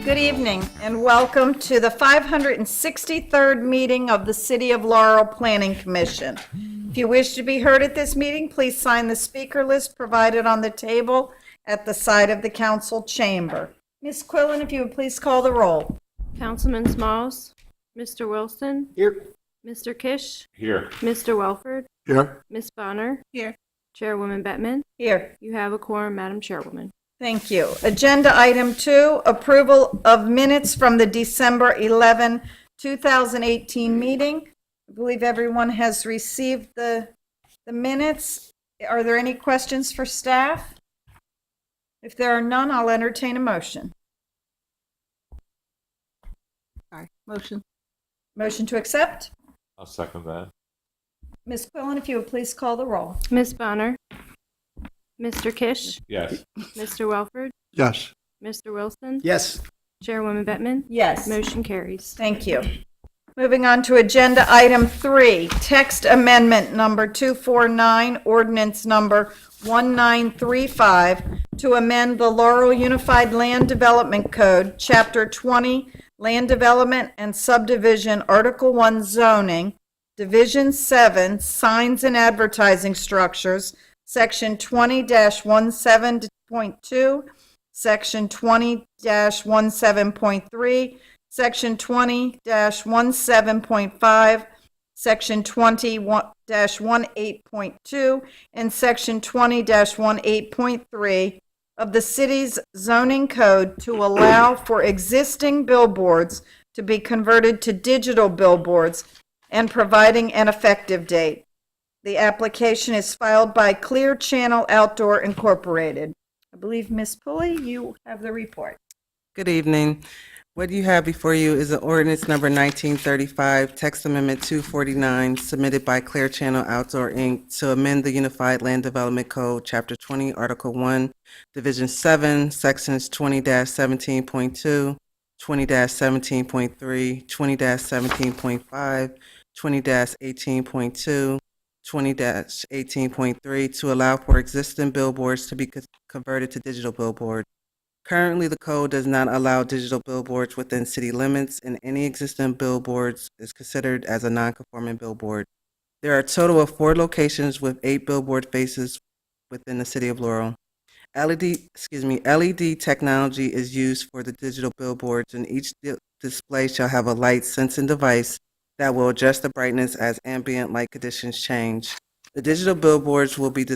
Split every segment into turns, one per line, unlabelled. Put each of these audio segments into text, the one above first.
Good evening and welcome to the 563rd meeting of the City of Laurel Planning Commission. If you wish to be heard at this meeting, please sign the speaker list provided on the table at the side of the council chamber. Ms. Quillen, if you would please call the roll.
Councilman Smalls, Mr. Wilson,
Here.
Mr. Kish,
Here.
Mr. Welford,
Here.
Ms. Bonner,
Here.
Chairwoman Bettman.
Here.
You have a quorum, Madam Chairwoman.
Thank you. Agenda item 2, approval of minutes from the December 11, 2018 meeting. I believe everyone has received the minutes. Are there any questions for staff? If there are none, I'll entertain a motion.
Motion.
Motion to accept?
I'll second that.
Ms. Quillen, if you would please call the roll.
Ms. Bonner, Mr. Kish,
Yes.
Mr. Welford,
Yes.
Mr. Wilson,
Yes.
Chairwoman Bettman.
Yes.
Motion carries.
Thank you. Moving on to agenda item 3, text amendment number 249, ordinance number 1935, to amend the Laurel Unified Land Development Code, Chapter 20, Land Development and Subdivision, Article 1 Zoning, Division 7, Signs and Advertising Structures, Section 20-17.2, Section 20-17.3, Section 20-17.5, Section 20-18.2, and Section 20-18.3 of the city's zoning code to allow for existing billboards to be converted to digital billboards and providing an effective date. The application is filed by Clear Channel Outdoor Incorporated. I believe, Ms. Pulley, you have the report.
Good evening. What you have before you is an ordinance number 1935, text amendment 249, submitted by Clear Channel Outdoor, Inc. to amend the Unified Land Development Code, Chapter 20, Article 1, Division 7, Sections 20-17.2, 20-17.3, 20-17.5, 20-18.2, 20-18.3 to allow for existing billboards to be converted to digital billboards. Currently, the code does not allow digital billboards within city limits, and any existing billboards is considered as a non-conforming billboard. There are a total of 4 locations with 8 billboard faces within the city of Laurel. LED technology is used for the digital billboards, and each display shall have a light sensing device that will adjust the brightness as ambient light conditions change. The digital billboards will be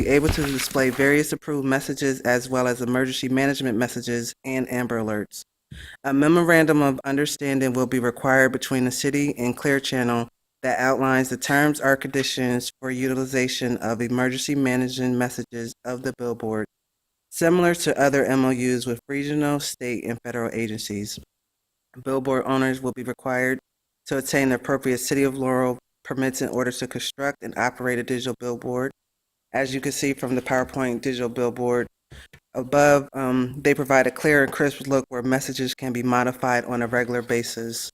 able to display various approved messages as well as emergency management messages and Amber Alerts. A memorandum of understanding will be required between the city and Clear Channel that outlines the terms or conditions for utilization of emergency management messages of the billboard, similar to other MOUs with regional, state, and federal agencies. Billboard owners will be required to obtain the appropriate City of Laurel permits in order to construct and operate a digital billboard. As you can see from the PowerPoint digital billboard above, they provide a clear and crisp look where messages can be modified on a regular basis.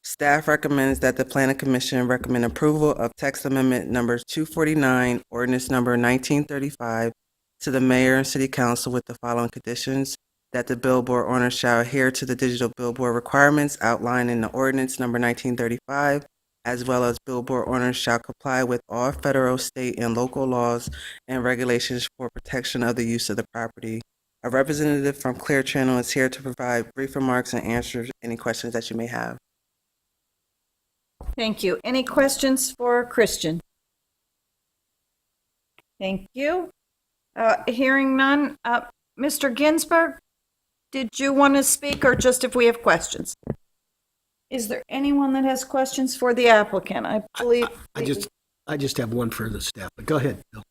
Staff recommends that the Planning Commission recommend approval of text amendment number 249, ordinance number 1935, to the Mayor and City Council with the following conditions: that the billboard owner shall adhere to the digital billboard requirements outlined in the ordinance number 1935, as well as billboard owners shall comply with all federal, state, and local laws and regulations for protection of the use of the property. A representative from Clear Channel is here to provide brief remarks and answer any questions that you may have.
Thank you. Any questions for Christian? Thank you. Hearing none. Mr. Ginsburg, did you want to speak or just if we have questions? Is there anyone that has questions for the applicant? I believe.
I just have one for the staff, but go ahead, Bill.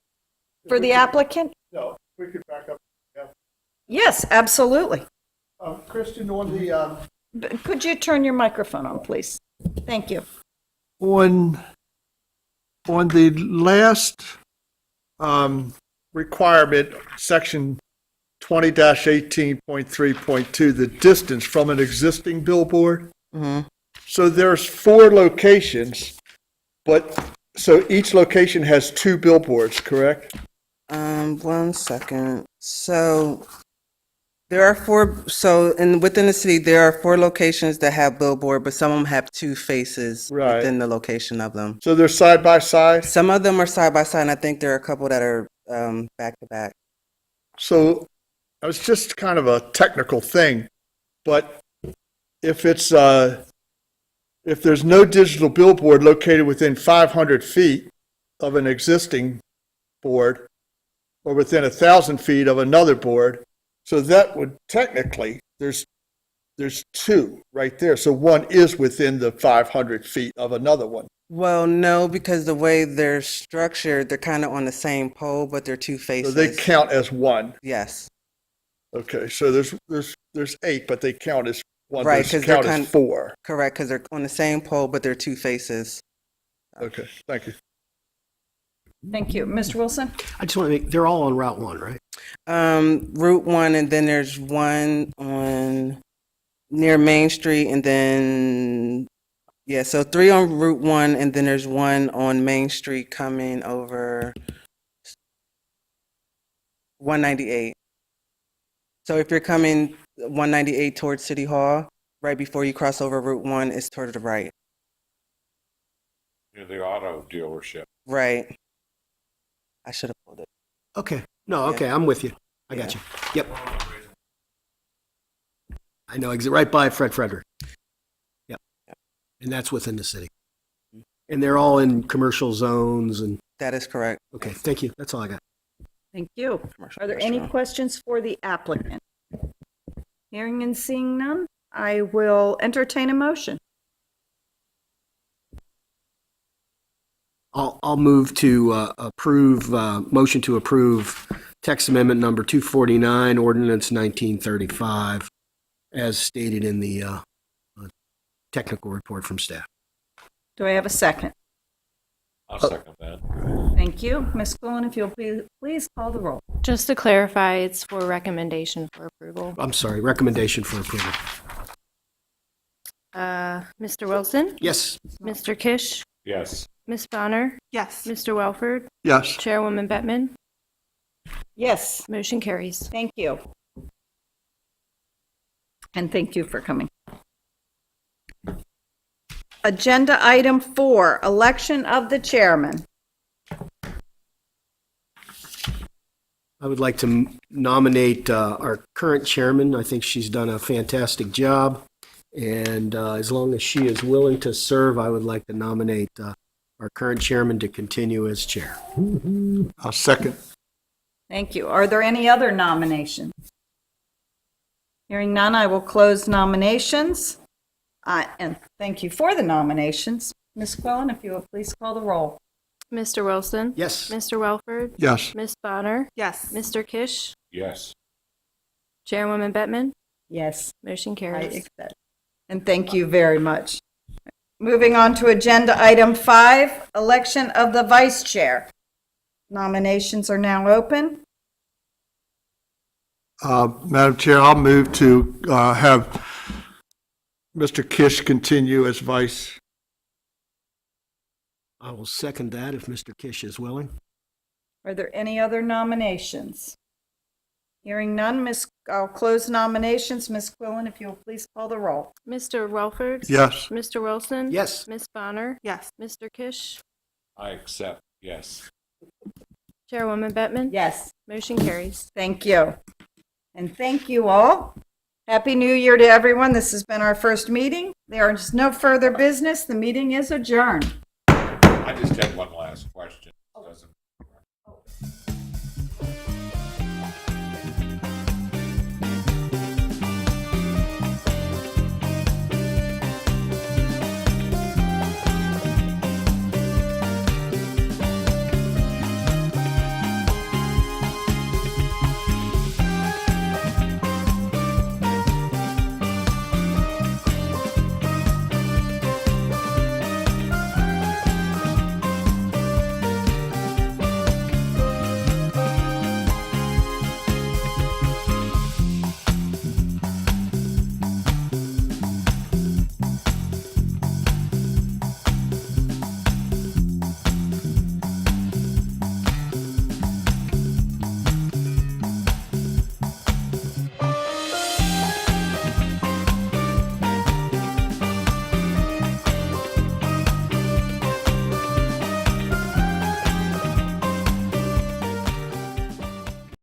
For the applicant?
No, we could back up. Yeah.
Yes, absolutely.
Christian, on the
Could you turn your microphone on, please? Thank you.
on the last requirement, section 20-18.3.2, the distance from an existing billboard.
Mm-hmm.
So there's 4 locations, but so each location has 2 billboards, correct?
1 second. So there are 4, within the city, there are 4 locations that have billboard, but some of them have 2 faces
Right.
within the location of them.
So they're side by side?
Some of them are side by side, and I think there are a couple that are back to back.
So it's just kind of a technical thing, but if it's, if there's no digital billboard located within 500 feet of an existing board, or within 1,000 feet of another board, so that would technically, there's 2 right there. So one is within the 500 feet of another one.
Well, no, because the way they're structured, they're kind of on the same pole, but they're 2
So
faces.
they count as one.
Yes.
Okay, so there's 8, but they count as one.
Right,
Those
'cause they're
count as 4.
Correct, because they're on the same pole, but they're 2 faces.
Okay, thank you.
Thank you. Mr. Wilson?
I just want to make, they're all on Route 1, right?
Route 1, and then there's one on near Main Street, and then, yeah, so 3 on Route 1, and then there's one on Main Street coming over 198. So if you're coming 198 towards City Hall, right before you cross over Route 1, it's toward the right.
Near the auto dealership.
Right. I should have pulled it.
Okay. No,
Yeah.
okay, I'm with you. I got you. Yep. I know, right by Fred Frederick. Yep. And that's within the city. And they're all in commercial zones and,
That is correct.
okay, thank you. That's all I got.
Thank you.
Commercial
Are there any
restaurant.
questions for the applicant? Hearing and seeing none, I will entertain a motion.
I'll move to approve, motion to approve text amendment number 249, ordinance 1935, as stated in the technical report from staff.
Do I have a second?
I'll second that.
Thank you. Ms. Quillen, if you'll please call the roll.
Just to clarify, it's for recommendation for approval.
I'm sorry, recommendation for approval.
Mr. Wilson?
Yes.
Mr. Kish?
Yes.
Ms. Bonner?
Yes.
Mr. Welford?
Yes.
Chairwoman Bettman?
Yes,
Motion carries.
thank you. And thank you for coming. Agenda item 4, election of the chairman.
I would like to nominate our current chairman. I think she's done a fantastic job. And as long as she is willing to serve, I would like to nominate our current chairman to continue as chair.
I'll second.
Thank you. Are there any other nominations? Hearing none, I will close nominations. And thank you for the nominations. Ms. Quillen, if you will please call the roll.
Mr. Wilson?
Yes.
Mr. Welford?
Yes.
Ms. Bonner?
Yes.
Mr. Kish?
Yes.
Chairwoman Bettman?
Yes,
Motion
I
carries.
accept. And thank you very much. Moving on to agenda item 5, election of the vice chair. Nominations are now open.
Madam Chair, I'll move to have Mr. Kish continue as vice.
I will second that if Mr. Kish is willing.
Are there any other nominations? Hearing none, I'll close nominations. Ms. Quillen, if you'll please call the roll.
Mr. Welford?
Yes.
Mr. Wilson?
Yes.
Ms. Bonner?
Yes.
Mr. Kish?
I accept. Yes.
Chairwoman Bettman?
Yes,
Motion carries.
thank you. And thank you all. Happy New Year to everyone. This has been our first meeting. There is no further business. The meeting is adjourned.
I just had one last